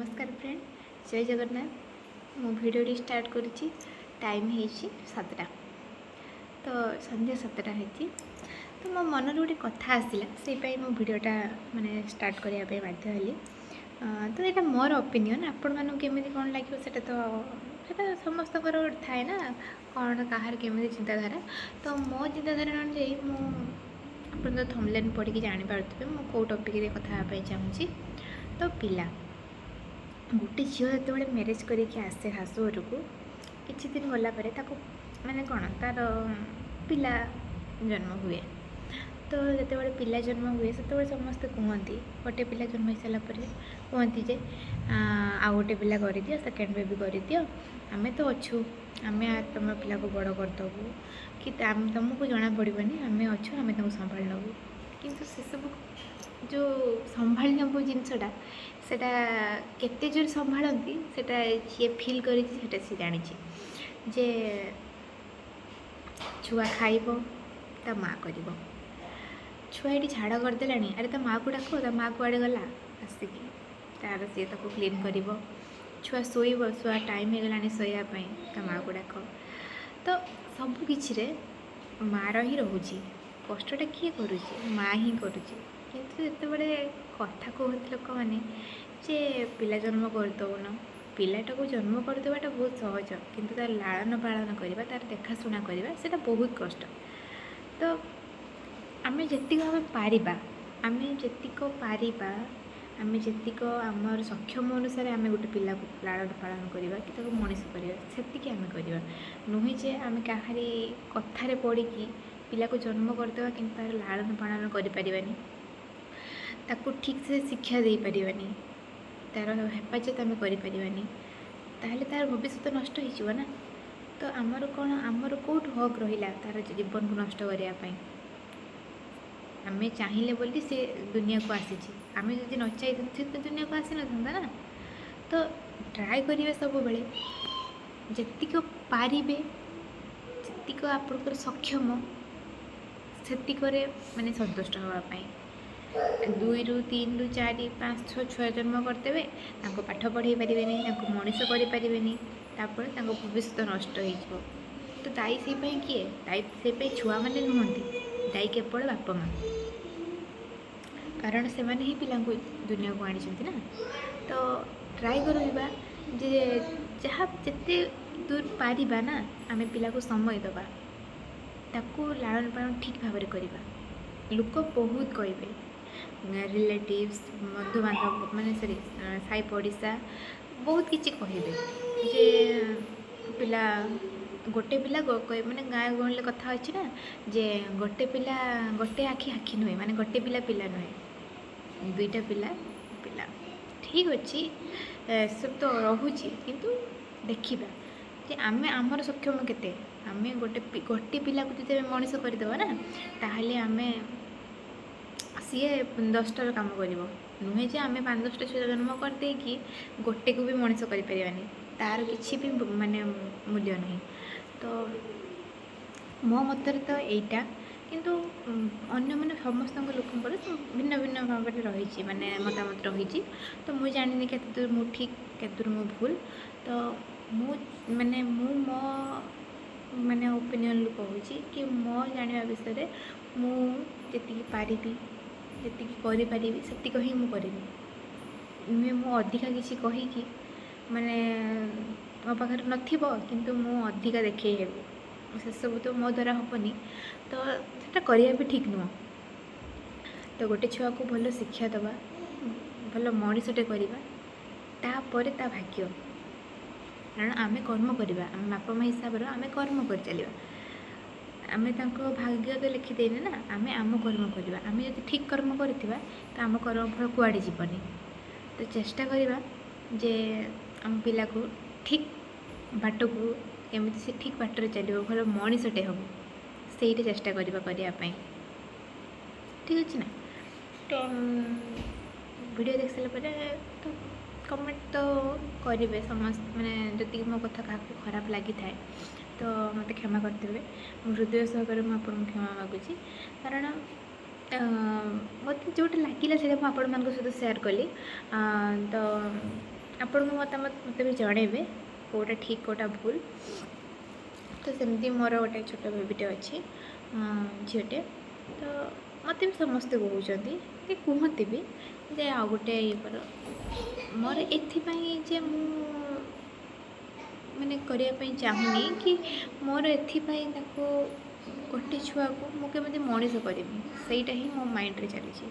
नमस्कार फ्रेंड, जय जगन्नाथ। मो भिडियोटी स्टार्ट करुच्ची। टाइम है 7टा, तो संध्या 7टा है। तो मो मन गोटे कथा आसला से मो भिडियोटा माने स्टार्ट करने बाध्य हेली। तो यहाँ मोर ओपिनियन, आपण मानू केमी कौन लगे से समस्त थाए ना कौन कहार केमी चिंताधारा। तो मो चिंताधारा अनुजाई तो थंबनेल पढ़ी जानीपे मो कौ टॉपिक कथा चाहूँगी। तो पिला गोटे झील जो मैरेज करके आसे शाशुघर को किसी दिन गलापर माने कौन तार पिला जन्म हुए। तो जो पिला जन्म हुए से समस्ते कहते गोटे पिला जन्म हो सारापर कहती जे आ गोटे पिला कर दियो, सेकेंड बेबी कर दियो, आम तो अच्छू, आम तुम पिला को बड़ करदेबू कि तुमको जना पड़ोनी, आम अच्छू, आम तुमको संभाल नबू। किंतु से सब जो संभाल नबू जिनसटा सेटा केते जोर संभालती सेटा ये फील कर सी जानी जे छुआ खाइब ता माँ कर छुआ ये झाड़ करदेला, अरे ता माँ को डाक, ता माँ को आड़े गला आसिकी तार सी क्लीन कर छुआ शोब, छुआ टाइम हो गलानी शोयापाई ता माँ को डाक। तो सबकि मार ही रोचे, कष्टा किए करुँची माँ ही करुँची। किंतु जितेबाला कथा कहते लोक मैंने जे पिला जन्म करदेन, पिलाटा को जन्म करदेवाटा बहुत सहज, किंतु तार लालन पालन करवा, तार देखाशुना करवा से बहुत कष्ट। तो आम जी आम पारिबा, आम जी पारिबा, आम जी आमर सक्षम अनुसार आम गोटे पिला लालन पालन करवा कि मनीष करवा से आम करवा, नुहे जे आम कहारी कथार पड़ी पिला को जन्म करदेवा कि तार लालन पालन करें, ताकू ठीक से शिक्षा दे पारानी, तार हेफाजत आम करें, ताहले तार भविष्य नष्ट हो ना। तो आमर कौन आमर कौट हक रहा तार जीवन को नष्ट करने, आम चाहिए बोली से दुनिया को आसी, आम जब न चाहिए तो दुनिया को आसी ना। तो ट्राए करेंगे सब बेले जीक पारे जीक आप सक्षम सेतिक माने संतुष्ट होगापाई। 2 ରୁ 3 ରୁ 4 5 6 छुआ जन्म करदे, पाठ पढ़े पारे, मनीष करें, तापर भविष्य नष्ट हो। तो दायी से किए दायी से छुआ मैंने नुहति, दायी केवल बापा माँ, कारण से मैंने ही पिला दुनिया को आनी ना। तो ट्राए करवा जे जहाँ जिते दूर पारिबा ना आम पिला को समय दबा, ताकू लालन पालन ठीक भाव में करवा। लोक बहुत कहे, रिलेटिव्स बंधु बांधव माने सॉरी साई पड़िशा बहुत किसी कहे जे पिला गोटे पिला माने गाँ गहली कथा अच्छी ना जे गोटे पिला गोटे आखि आखि नुहे, माने गोटे पिला पिला नुहे, 2टा पिला पिला ठीक अच्छी सब तो रोचे। किंतु देखा जे आम आमर सक्षम केते, आम गोटे पिला को जो मनीष करदेवा ना ताहले आम सी 10टार कम कर नुहे जे आम 5-10टा छुआ जन्म करदे कि गोटे को भी मनीष करें, तार किसी भी माने मूल्य नहीं। तो मो मत तो यहीटा, किंतु अन्य मैंने समस्त लोक भिन्न भिन्न भाव में रही माने मतामत रही। तो मुझे जानी के दूर मु ठीक के दूर मु भूल। तो मु माने मो माने ओपिनियन कहूँ कि मो जाना विषय मुझे पारि जी करी से ही मुझे नुहे मु अधिका किसी कहीकि माने मो पाखे नथिबो किंतु मु अधिका देखे से सब तो मो द्वारा हेनी। तो सेटा करवा भी ठीक नुह। तो गोटे छुआ को भल शिक्षा दवा, भल मनीषटे करवा, तापर ता भाग्य, कारण आम कर्म करवा, आम बापा माँ हिसाब से आम कर्म कर चलवा, आम भाग्य तो लिखिदेने ना, आम आम कर्म करवा। आम जो ठीक कर्म करवा तो आम कर्म फल कुआड़े जीवनी। तो चेष्टा करवा जे आम पिला को ठीक बाट को केमी से ठीक बाटर चलो, भल मनीषटे हम से चेष्टा करने ठीक अच्छे ना। तो वीडियो देख सारापर तो कमेंट तो करेंगे समस्त, मैंने जी मो कथा क्या खराब लगी थाए तो मत क्षमा करदे। हृदय सहकार मुझे क्षमा मागुची, कारण मत जोटा लगे से सहित सेयार कली। तो ଆପଣଙ୍କ ମତାମତ ମୋତେ ବି ଜଣେଇବେ କେଉଁଟା ଠିକ୍ କେଉଁଟା ଭୁଲ। ତ ସେମିତି ମୋର ଗୋଟେ ଛୋଟ ବେବିଟେ ଅଛି, ଝିଅଟେ। ତ ମୋତେ ବି ସମସ୍ତେ କହୁଛନ୍ତି କି କୁହନ୍ତି ବି ଯେ ଆଉ ଗୋଟେ ଇଏ କର। ମୋର ଏଥିପାଇଁ ଯେ ମୁଁ ମାନେ କରିବା ପାଇଁ ଚାହୁଁନି କି ମୋର ଏଥିପାଇଁ ତାକୁ ଗୋଟେ ଛୁଆକୁ ମୁଁ କେମିତି ମଣିଷ କରିବି, ସେଇଟା ହିଁ ମୋ ମାଇଣ୍ଡରେ ଚାଲିଛି।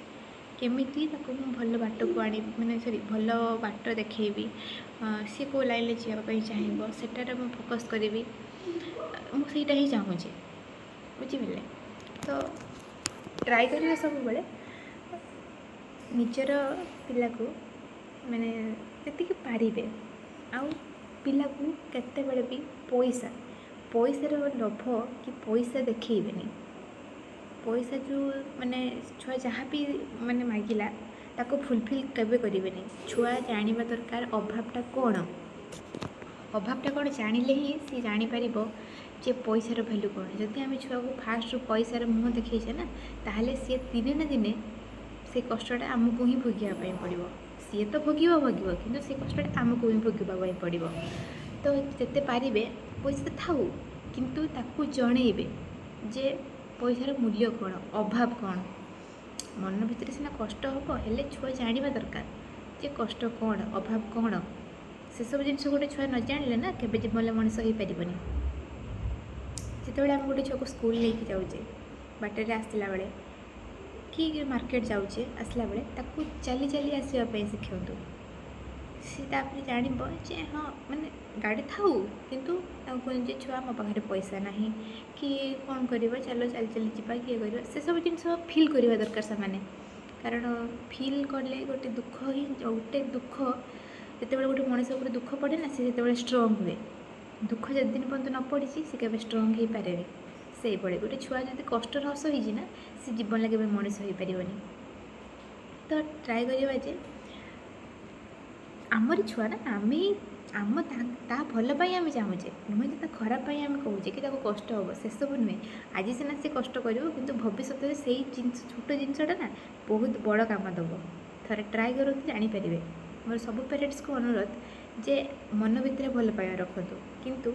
କେମିତି ତାକୁ ମୁଁ ଭଲ ବାଟକୁ ଆଣିବି, ମାନେ ଭଲ ବାଟ ଦେଖେଇବି, ସିଏ କେଉଁ ଲାଇନ୍ରେ ଯିବା ପାଇଁ ଚାହିଁବ ସେଟାରେ ମୁଁ ଫୋକସ୍ କରିବି। ମୁଁ ସେଇଟା ହିଁ ଚାହୁଁଛି, ବୁଝିପାରିଲେ। ତ ଟ୍ରାଏ କରିବେ ସବୁବେଳେ ନିଜର ପିଲାକୁ ମାନେ ଯେତିକି ପାରିବେ। ଆଉ ପିଲାକୁ କେତେବେଳେ ବି ପଇସାର ଲୋଭ କି ପଇସା ଦେଖେଇବେନି। ପଇସା ଯେଉଁ ମାନେ ଛୁଆ ଯାହା ବି ମାନେ ମାଗିଲା ତାକୁ ଫୁଲଫିଲ୍ କେବେ କରିବେନି। ଛୁଆ ଜାଣିବା ଦରକାର ଅଭାବଟା କ'ଣ ଜାଣିଲେ ହିଁ ସିଏ ଜାଣିପାରିବ ଯେ ପଇସାର ଭ୍ୟାଲୁ କ'ଣ। ଯଦି ଆମେ ଛୁଆକୁ ଫାଷ୍ଟରୁ ପଇସାର ମୁହଁ ଦେଖେଇଛେ ନା, ତାହେଲେ ସିଏ ଦିନେ ନା ଦିନେ ସେ କଷ୍ଟଟା ଆମକୁ ହିଁ ଭୋଗିବା ପାଇଁ ପଡ଼ିବ। ସିଏ ତ ଭୋଗିବ କିନ୍ତୁ ସେ କଷ୍ଟଟା ଆମକୁ ହିଁ ଭୋଗିବା ପାଇଁ ପଡ଼ିବ। ତ ଯେତେ ପାରିବେ ପଇସା ଥାଉ, କିନ୍ତୁ ତାକୁ ଜଣେଇବେ ଯେ ପଇସାର ମୂଲ୍ୟ କ'ଣ, ଅଭାବ କ'ଣ। ମନ ଭିତରେ ସିନା କଷ୍ଟ ହେବ, ହେଲେ ଛୁଆ ଜାଣିବା ଦରକାର ଯେ କଷ୍ଟ କ'ଣ, ଅଭାବ କ'ଣ। ସେସବୁ ଜିନିଷ ଗୋଟେ ଛୁଆ ନ ଜାଣିଲେ ନା କେବେ ଜୀବନରେ ମଣିଷ ହେଇପାରିବନି। ଯେତେବେଳେ ଆମେ ଗୋଟେ ଛୁଆକୁ ସ୍କୁଲ ନେଇକି ଯାଉଛେ, ବାଟରେ ଆସିଲା ବେଳେ କି ମାର୍କେଟ ଯାଉଛେ ଆସିଲା ବେଳେ, ତାକୁ ଚାଲି ଚାଲି ଆସିବା ପାଇଁ ଶିଖାନ୍ତୁ। ସେ ତାପରେ ଜାଣିବ ଯେ ହଁ ମାନେ ଗାଡ଼ି ଥାଉ, କିନ୍ତୁ ତାକୁ କୁହନ୍ତି ଯେ ଛୁଆ ମୋ ପାଖରେ ପଇସା ନାହିଁ କି କ'ଣ କରିବ, ଚାଲ ଚାଲି ଚାଲି ଯିବା, କିଏ କରିବ। ସେସବୁ ଜିନିଷ ଫିଲ୍ କରିବା ଦରକାର ସେମାନେ। କାରଣ ଫିଲ୍ କଲେ ଗୋଟେ ଦୁଃଖ ଯେତେବେଳେ ଗୋଟେ ମଣିଷ ଉପରେ ଦୁଃଖ ପଡ଼େ ନା, ସେ ଯେତେବେଳେ ଷ୍ଟ୍ରଙ୍ଗ ହୁଏ। ଦୁଃଖ ଯେତେଦିନ ପର୍ଯ୍ୟନ୍ତ ନ ପଡ଼ିଛି ସେ କେବେ ଷ୍ଟ୍ରଙ୍ଗ ହେଇପାରେନି। ସେଇଭଳି ଗୋଟେ ଛୁଆ ଯଦି କଷ୍ଟ ନ ସହିଛି ନା, ସେ ଜୀବନରେ କେବେ ମଣିଷ ହେଇପାରିବନି। ତ ଟ୍ରାଏ କରିବା ଯେ ଆମରି ଛୁଆ ନା, ତା ଭଲ ପାଇଁ ଆମେ ଚାହୁଁଛେ, ନୁହେଁ ଯେ ତା ଖରାପ ପାଇଁ ଆମେ କହୁଛେ କି ତାକୁ କଷ୍ଟ ହେବ, ସେସବୁ ନୁହେଁ। ଆଜି ସିନା ସେ କଷ୍ଟ କରିବ, କିନ୍ତୁ ଭବିଷ୍ୟତରେ ସେଇ ଛୋଟ ଜିନିଷଟା ନା ବହୁତ ବଡ଼ କାମ ଦେବ। ଥରେ ଟ୍ରାଏ କରନ୍ତୁ, ଜାଣିପାରିବେ। ମୋର ସବୁ ପ୍ୟାରେଣ୍ଟସ୍କୁ ଅନୁରୋଧ ଯେ ମନ ଭିତରେ ଭଲ ପାଇବା ରଖନ୍ତୁ, କିନ୍ତୁ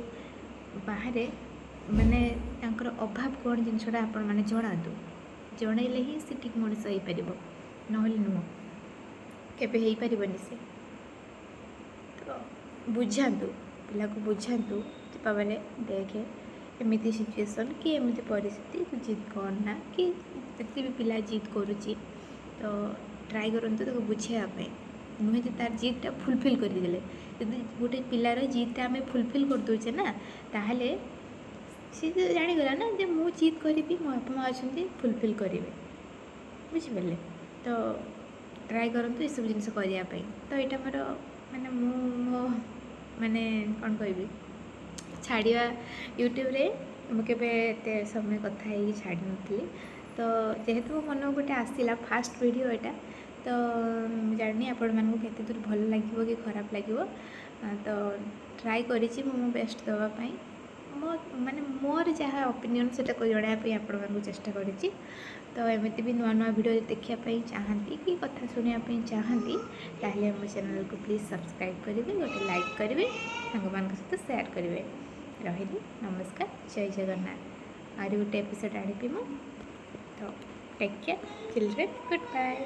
ବାହାରେ ମାନେ ତାଙ୍କର ଅଭାବ କ'ଣ ଜିନିଷଟା ଆପଣମାନେ ଜଣାନ୍ତୁ। ଜଣେଇଲେ ହିଁ ସେ ଠିକ୍ ମଣିଷ ହେଇପାରିବ, ନହେଲେ ନୁହଁ, କେବେ ହେଇପାରିବନି ସେ। ତ ବୁଝାନ୍ତୁ, ପିଲାକୁ ବୁଝାନ୍ତୁ ଯେ ବାବାରେ ଦେଖେ ଏମିତି ସିଚୁଏସନ୍ କି ଏମିତି ପରିସ୍ଥିତି, ତୁ ଜିଦ୍ କର ନା। କି ଯଦି ବି ପିଲା ଜିଦ୍ କରୁଛି ତ ଟ୍ରାଏ କରନ୍ତୁ ତାକୁ ବୁଝେଇବା ପାଇଁ, ନୁହେଁ ଯେ ତାର ଜିଦ୍ଟା ଫୁଲଫିଲ୍ କରିଦେଲେ। ଯଦି ଗୋଟେ ପିଲାର ଜିଦ୍ଟା ଆମେ ଫୁଲଫିଲ୍ କରିଦେଉଛେ ନା, ତାହେଲେ ସେ ଜାଣିଗଲା ନା ଯେ ମୁଁ ଜିଦ୍ କରିବି, ମୋ ବାପା ମାଆ ଅଛନ୍ତି, ଫୁଲଫିଲ୍ କରିବେ, ବୁଝିପାରିଲେ। ତ ଟ୍ରାଏ କରନ୍ତୁ ଏସବୁ ଜିନିଷ କରିବା ପାଇଁ। ତ ଏଇଟା ମୋର ମାନେ ମୋ ମାନେ କ'ଣ କହିବି, ଛାଡ଼ିବା ୟୁଟ୍ୟୁବରେ ମୁଁ କେବେ ଏତେ ସମୟ କଥା ହେଇକି ଛାଡ଼ିନଥିଲି। ତ ଯେହେତୁ ମୋ ମନକୁ ଗୋଟେ ଆସିଲା ଫାଷ୍ଟ ଭିଡ଼ିଓ ଏଇଟା, ତ ମୁଁ ଜାଣିନି ଆପଣମାନଙ୍କୁ କେତେ ଦୂର ଭଲ ଲାଗିବ କି ଖରାପ ଲାଗିବ। ତ ଟ୍ରାଏ କରିଛି ମୁଁ ମୋ ବେଷ୍ଟ ଦେବା ପାଇଁ। ମୋର ଯାହା ଓପିନିଅନ୍ ସେଟାକୁ ଜଣାଇବା ପାଇଁ ଆପଣମାନଙ୍କୁ ଚେଷ୍ଟା କରିଛି। ତ ଏମିତି ବି ନୂଆ ନୂଆ ଭିଡ଼ିଓ ଦେଖିବା ପାଇଁ ଚାହାନ୍ତି କି କଥା ଶୁଣିବା ପାଇଁ ଚାହାନ୍ତି, ତାହେଲେ ଆମ ଚ୍ୟାନେଲକୁ ପ୍ଲିଜ୍ ସବସ୍କ୍ରାଇବ୍ କରିବେ, ଗୋଟେ ଲାଇକ୍ କରିବେ, ସାଙ୍ଗମାନଙ୍କ ସହିତ ସେୟାର କରିବେ। ରହିଲି, ନମସ୍କାର, ଜୟ ଜଗନ୍ନାଥ। ଆହୁରି ଗୋଟେ ଏପିସୋଡ଼ ଆଣିବି ମୁଁ। ତ take care children, good bye.